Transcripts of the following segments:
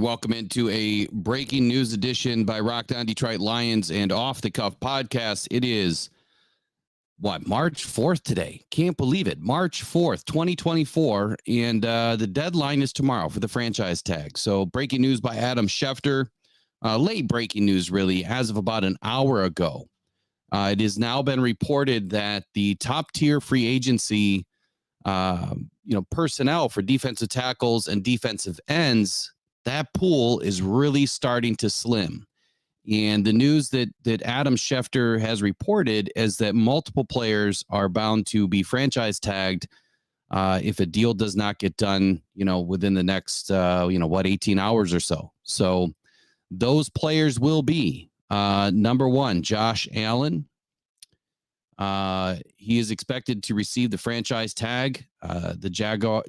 welcome into a breaking news edition by Rocked On Detroit Lions and Off the Cuff podcast. It is, March 4th today? Can't believe it. March 4th, 2024, and the deadline is tomorrow for the franchise tag. So breaking news by Adam Schefter, late breaking news really, as of about an hour ago. It has now been reported that the top-tier free agency personnel for defensive tackles and defensive ends, that pool is really starting to slim. And the news that Adam Schefter has reported is that multiple players are bound to be franchise tagged if a deal does not get done, within the next, 18 hours or so. So those players will be number one, Josh Allen. He is expected to receive the franchise tag. The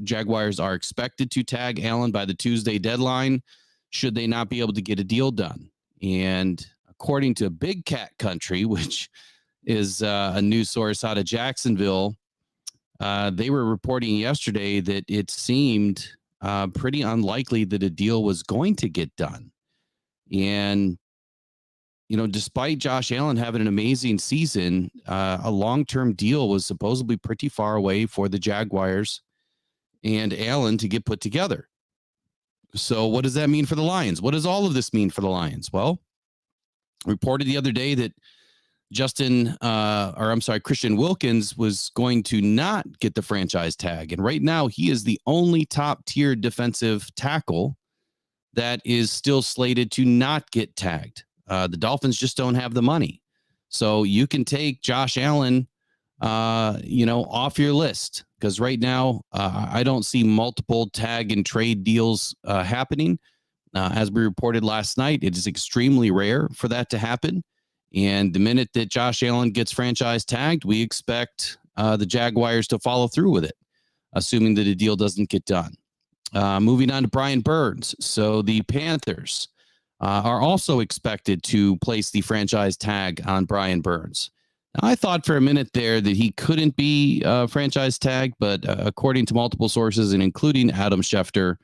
Jaguars are expected to tag Allen by the Tuesday deadline, should they not be able to get a deal done. And according to Big Cat Country, which is a news source out of Jacksonville, they were reporting yesterday that it seemed pretty unlikely that a deal was going to get done. And despite Josh Allen having an amazing season, a long-term deal was supposedly pretty far away for the Jaguars and Allen to get put together. So what does that mean for the Lions? What does all of this mean for the Lions? Well, reported the other day that Christian Wilkins was going to not get the franchise tag. And right now he is the only top-tier defensive tackle that is still slated to not get tagged. The Dolphins just don't have the money. So you can take Josh Allen, off your list, because right now I don't see multiple tag and trade deals happening. As we reported last night, it is extremely rare for that to happen. And the minute that Josh Allen gets franchise tagged, we expect the Jaguars to follow through with it, assuming that a deal doesn't get done. Moving on to Brian Burns. So the Panthers are also expected to place the franchise tag on Brian Burns. Now, I thought for a minute there that he couldn't be franchise tagged, but according to multiple sources and including Adam Schefter,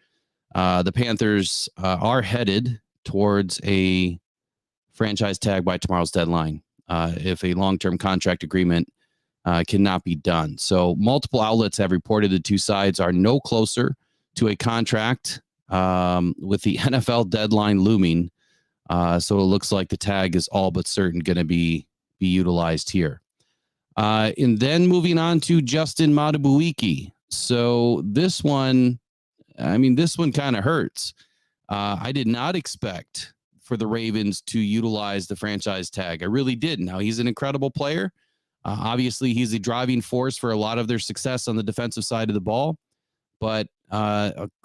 the Panthers are headed towards a franchise tag by tomorrow's deadline if a long-term contract agreement cannot be done. So multiple outlets have reported the two sides are no closer to a contract with the NFL deadline looming. So it looks like the tag is all but certain going to be utilized here. And then moving on to Justin Madubuike. So this one kind of hurts. I did not expect for the Ravens to utilize the franchise tag. I really didn't. Now, he's an incredible player. Obviously, he's a driving force for a lot of their success on the defensive side of the ball. But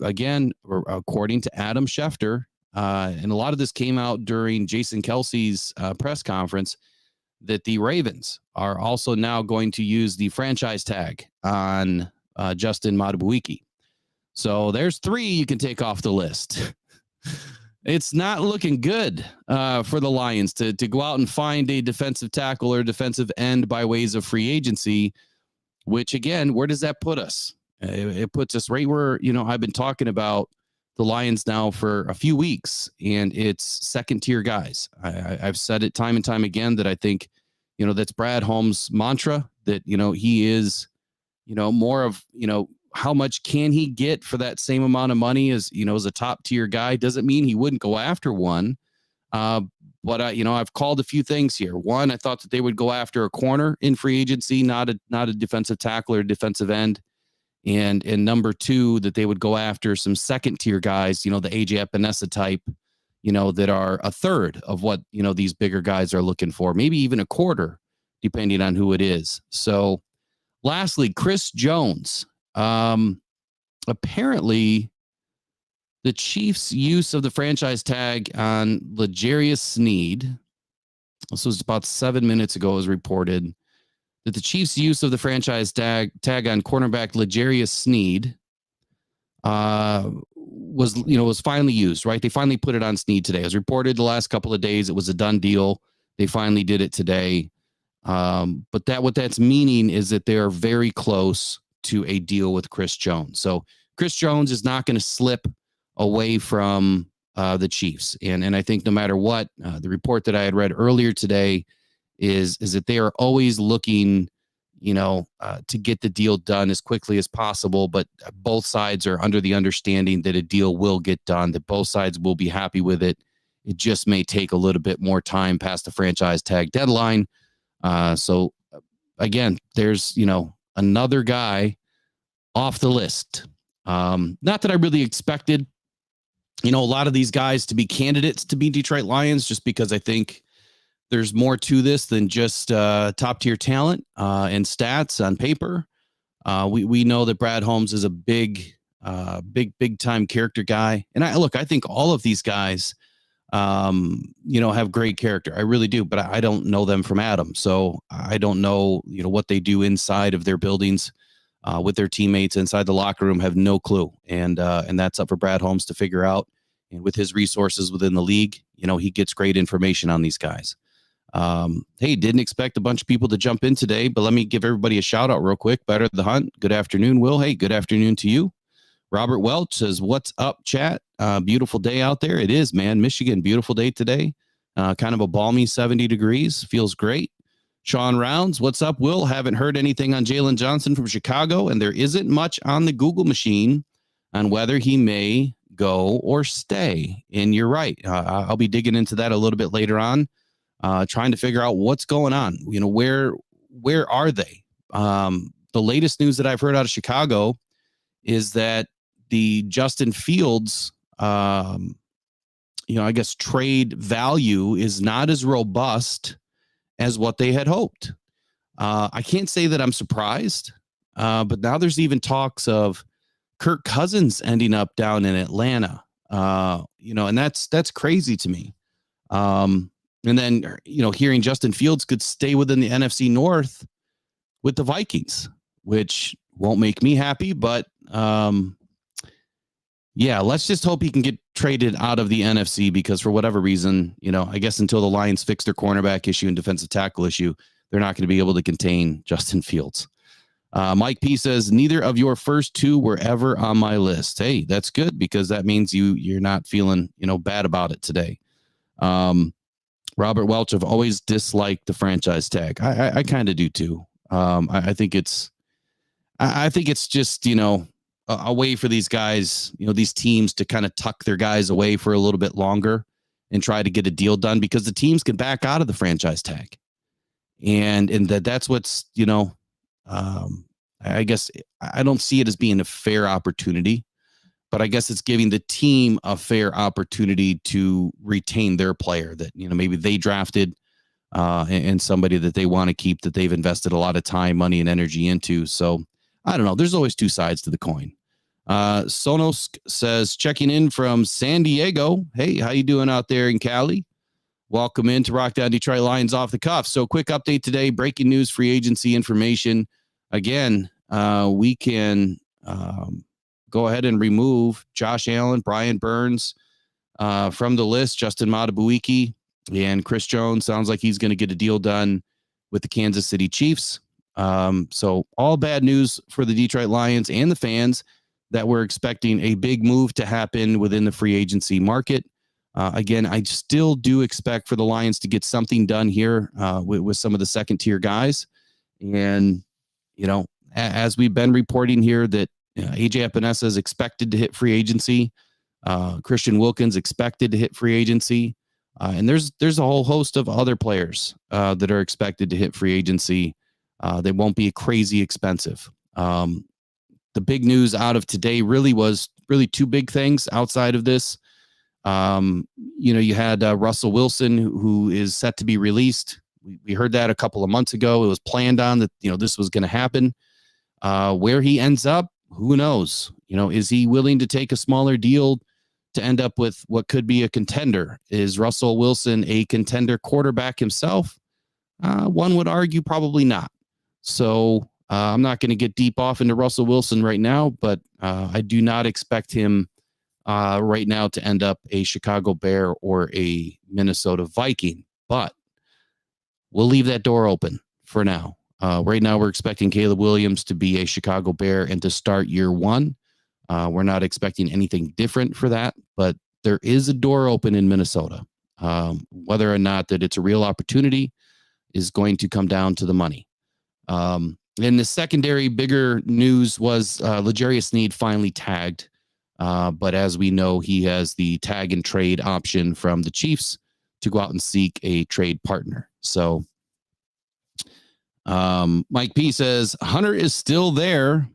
again, according to Adam Schefter, and a lot of this came out during Jason Kelsey's press conference, that the Ravens are also now going to use the franchise tag on Justin Madubuike. So there's three you can take off the list. It's not looking good for the Lions to go out and find a defensive tackle or defensive end by ways of free agency, which, again, where does that put us? It puts us right where, I've been talking about the Lions now for a few weeks, and it's second-tier guys. I've said it time and time again that I think, that's Brad Holmes' mantra, that, he is, more of, how much can he get for that same amount of money as, as a top-tier guy? Doesn't mean he wouldn't go after one. But I've called a few things here. One, I thought that they would go after a corner in free agency, not a defensive tackle or defensive end. And number two, that they would go after some second tier guys, the AJ Epinesa type, that are a third of what, these bigger guys are looking for, maybe even a quarter, depending on who it is. So lastly, Chris Jones. Apparently the Chiefs' use of the franchise tag on L'Jarius Sneed, this was about 7 minutes ago, was reported that the Chiefs' use of the franchise tag on cornerback L'Jarius Sneed was finally used, right? They finally put it on Sneed today. It was reported the last couple of days. It was a done deal. They finally did it today. But what that's meaning is that they're very close to a deal with Chris Jones. So Chris Jones is not going to slip away from the Chiefs. And I think no matter what, the report that I had read earlier today is that they are always looking, to get the deal done as quickly as possible. But both sides are under the understanding that a deal will get done, that both sides will be happy with it. It just may take a little bit more time past the franchise tag deadline. So again, there's, another guy off the list. Not that I really expected, a lot of these guys to be candidates to be Detroit Lions, just because I think there's more to this than just top tier talent and stats on paper. We know that Brad Holmes is a big time character guy, and I think all of these guys, have great character. I really do, but I don't know them from Adam, so I don't know what they do inside of their buildings with their teammates inside the locker room. Have no clue, and that's up for Brad Holmes to figure out. And with his resources within the league, he gets great information on these guys. Hey, didn't expect a bunch of people to jump in today, but let me give everybody a shout out real quick. Better the Hunt. Good afternoon, Will. Hey, good afternoon to you. Robert Welch says, what's up, chat? Beautiful day out there. It is, man. Michigan, beautiful day today. Kind of a balmy 70 degrees. Feels great. Sean Rounds, what's up, Will? Haven't heard anything on Jalen Johnson from Chicago, and there isn't much on the Google machine on whether he may go or stay. And you're right. I'll be digging into that a little bit later on, trying to figure out what's going on. Where are they? The latest news that I've heard out of Chicago is that the Justin Fields, I guess trade value is not as robust as what they had hoped. I can't say that I'm surprised, but now there's even talks of Kirk Cousins ending up down in Atlanta, and that's crazy to me. And then, hearing Justin Fields could stay within the NFC North with the Vikings, which won't make me happy, but let's just hope he can get traded out of the NFC, because for whatever reason, I guess until the Lions fix their cornerback issue and defensive tackle issue, they're not going to be able to contain Justin Fields. Mike P says, neither of your first two were ever on my list. Hey, that's good, because that means you're not feeling, bad about it today. Robert Welch, I've always disliked the franchise tag. I kind of do too. I think it's just, a way for these guys, these teams to kind of tuck their guys away for a little bit longer and try to get a deal done, because the teams can back out of the franchise tag. And that's what's, I guess I don't see it as being a fair opportunity, but I guess it's giving the team a fair opportunity to retain their player that, maybe they drafted and somebody that they want to keep, that they've invested a lot of time, money, and energy into. So I don't know. There's always two sides to the coin. Sonos says, checking in from San Diego. Hey, how you doing out there in Cali? Welcome in to Rock Down Detroit Lions Off the Cuff. So quick update today, breaking news, free agency information. Again, we can go ahead and remove Josh Allen, Brian Burns from the list. Justin Matabuiki and Chris Jones sounds like he's going to get a deal done with the Kansas City Chiefs. So all bad news for the Detroit Lions and the fans, that we're expecting a big move to happen within the free agency market. Again, I still do expect for the Lions to get something done here with some of the second tier guys. And, as we've been reporting here, that AJ Epinesa is expected to hit free agency. Christian Wilkins expected to hit free agency. And there's a whole host of other players that are expected to hit free agency. They won't be crazy expensive. The big news out of today was two big things outside of this. You had Russell Wilson, who is set to be released. We heard that a couple of months ago. It was planned on that, this was going to happen. Where he ends up, who knows? Is he willing to take a smaller deal to end up with what could be a contender? Is Russell Wilson a contender quarterback himself? One would argue probably not. So I'm not going to get deep off into Russell Wilson right now, but I do not expect him right now to end up a Chicago Bear or a Minnesota Viking. But we'll leave that door open for now. Right now, we're expecting Caleb Williams to be a Chicago Bear and to start year one. We're not expecting anything different for that, but there is a door open in Minnesota. Whether or not that it's a real opportunity is going to come down to the money. And the secondary bigger news was L'Jarius Sneed finally tagged. But as we know, he has the tag and trade option from the Chiefs to go out and seek a trade partner. So Mike P says Hunter is still there.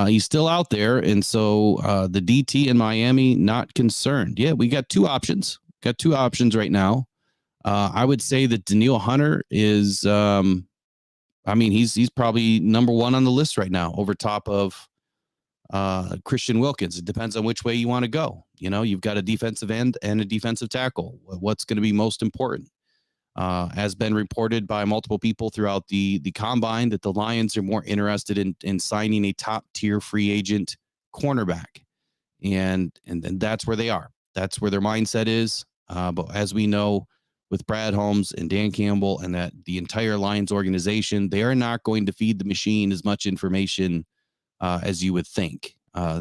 He's still out there. And so the DT in Miami, not concerned. Yeah, we got two options. Got two options right now. I would say that Danielle Hunter is, he's probably number one on the list right now over top of Christian Wilkins. It depends on which way you want to go. You've got a defensive end and a defensive tackle. What's going to be most important? Has been reported by multiple people throughout the combine that the Lions are more interested in signing a top tier free agent cornerback. And that's where they are. That's where their mindset is. But as we know, with Brad Holmes and Dan Campbell and that the entire Lions organization, they are not going to feed the machine as much information as you would think.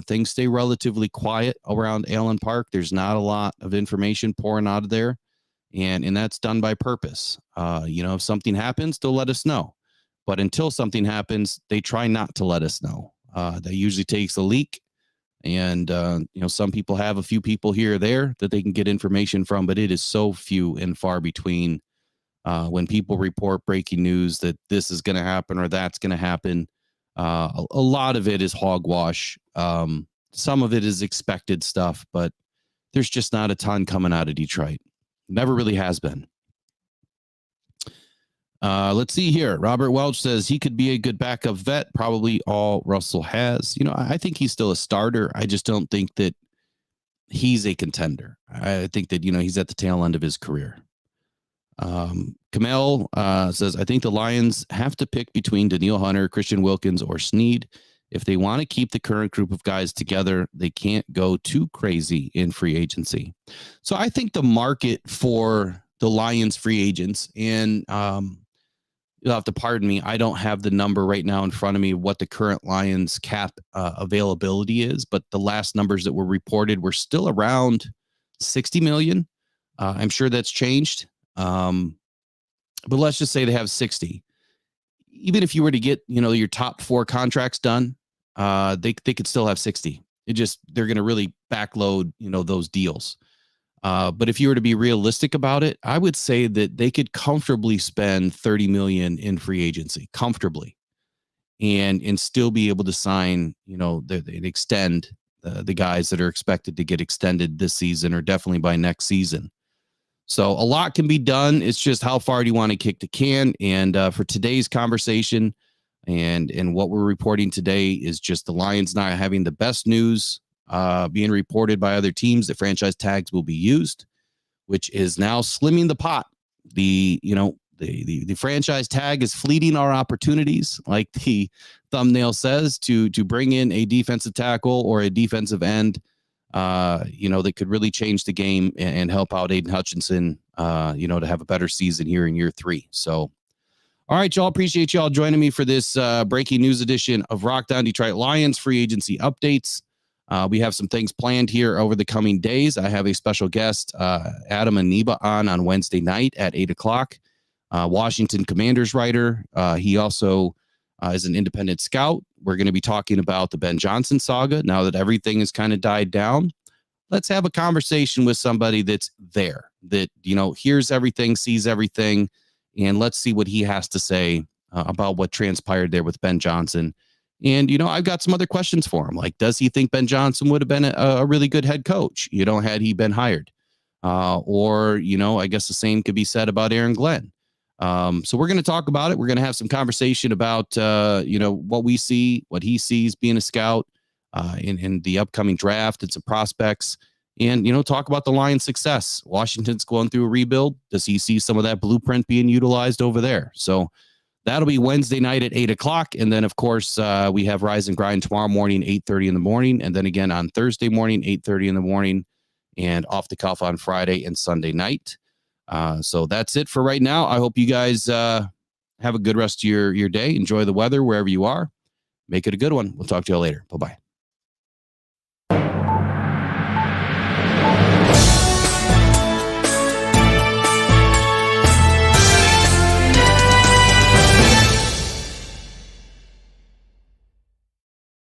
Things stay relatively quiet around Allen Park. There's not a lot of information pouring out of there. And that's done by purpose. If something happens, they'll let us know. But until something happens, they try not to let us know. That usually takes a leak. And, some people have a few people here or there that they can get information from, but it is so few and far between when people report breaking news that this is going to happen or that's going to happen. A lot of it is hogwash. Some of it is expected stuff, but there's just not a ton coming out of Detroit. Never really has been. Let's see here. Robert Welch says he could be a good backup vet. Probably all Russell has. I think he's still a starter. I just don't think that he's a contender. I think that, he's at the tail end of his career. Kamel says, I think the Lions have to pick between Danielle Hunter, Christian Wilkins, or Sneed. If they want to keep the current group of guys together, they can't go too crazy in free agency. So I think the market for the Lions free agents, and you'll have to pardon me, I don't have the number right now in front of me what the current Lions cap availability is, but the last numbers that were reported were still around 60 million. I'm sure that's changed. But let's just say they have 60. Even if you were to get, your top 4 contracts done, they could still have 60. They're going to really backload, those deals. But if you were to be realistic about it, I would say that they could comfortably spend 30 million in free agency comfortably and still be able to sign, they'd extend the guys that are expected to get extended this season or definitely by next season. So a lot can be done. It's just how far do you want to kick the can? And for today's conversation and what we're reporting today is just the Lions not having the best news being reported by other teams that franchise tags will be used, which is now slimming the pot. The franchise tag is fleeting our opportunities, like the thumbnail says, to bring in a defensive tackle or a defensive end. That could really change the game and help out Aiden Hutchinson, to have a better season here in year 3. So, all right, y'all, appreciate y'all joining me for this breaking news edition of Rock Down Detroit Lions free agency updates. We have some things planned here over the coming days. I have a special guest, Adam Aniba, on Wednesday night at 8:00. Washington Commanders writer. He also is an independent scout. We're going to be talking about the Ben Johnson saga. Now that everything has kind of died down, let's have a conversation with somebody that's there, that, hears everything, sees everything, and let's see what he has to say about what transpired there with Ben Johnson. And, I've got some other questions for him. Like, does he think Ben Johnson would have been a really good head coach, had he been hired? Or, I guess the same could be said about Aaron Glenn. So we're going to talk about it. We're going to have some conversation about, what we see, what he sees being a scout in the upcoming draft and some prospects and, talk about the Lions' success. Washington's going through a rebuild. Does he see some of that blueprint being utilized over there? So that'll be Wednesday night at 8:00. And then, of course, we have Rise and Grind tomorrow morning, 8:30 in the morning. And then again on Thursday morning, 8:30 in the morning, and Off the Cuff on Friday and Sunday night. So that's it for right now. I hope you guys have a good rest of your day. Enjoy the weather wherever you are. Make it a good one. We'll talk to you all later. Bye-bye.